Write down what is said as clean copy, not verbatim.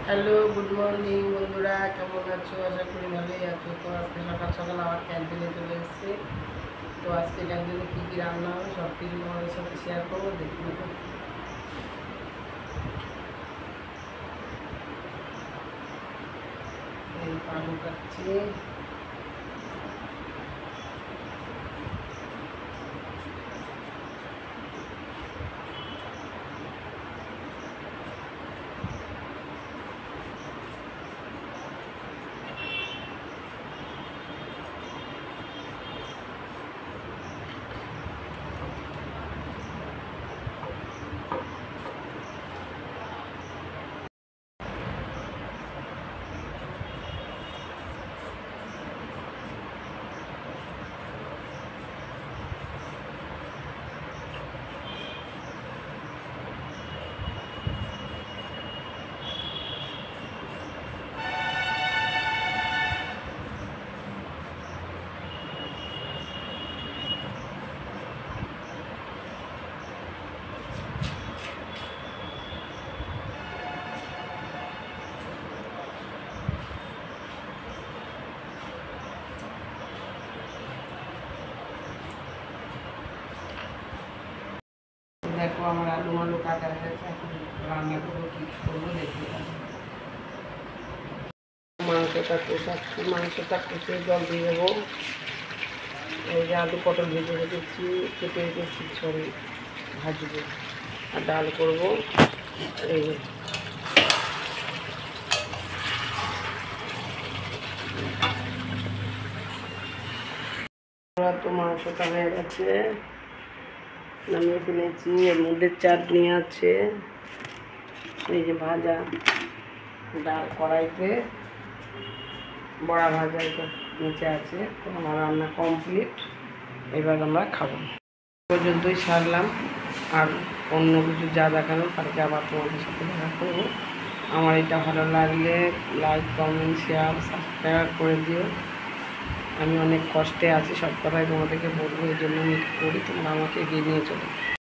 Hello, good morning বন্ধুরা, কেমন আছো? আশা করি ভালোই আছো। তো আজকে সকাল সকাল আমার ক্যান্টিনে চলে এসেছি। তো আজকে ক্যান্টিনে কী কী রান্না হবে সব কিছু তোমাদের সাথে শেয়ার করবো, দেখবো। এই আলু কাটছি, দেখো আমার আলু কাটা হয়ে গেছে। এখন রান্না করবো, কী করবো দেখি। মাংসটা কষিয়ে জল দিয়ে দেবো। এই যে আলু পটল ভেজে রেখেছি, কেটে রেখেছি, সরি ভাজবো। আর ডাল করবো। এই তো মাংসটা হয়ে গেছে, নামিয়ে ফেলেছি। এর মধ্যে চাটনি আছে, এই যে ভাজা ডাল কড়াইতে, বড়া ভাজা এটা নিচে আছে। তো আমার রান্না কমপ্লিট, এবার আমরা খাবো। পর্যন্তই সারলাম, আর অন্য কিছু যা দেখানোর কালকে আবার তোমাদের সাথে দেখা করবো। আমার এটা ভালো লাগলে লাইক, কমেন্ট, শেয়ার, সাবস্ক্রাইব করে দিও। আমি অনেক কষ্টে আছি, সব কথাই তোমাদেরকে বলবো, এই জন্য আমি করি, তোমরা আমাকে এগিয়ে নিয়ে চলো।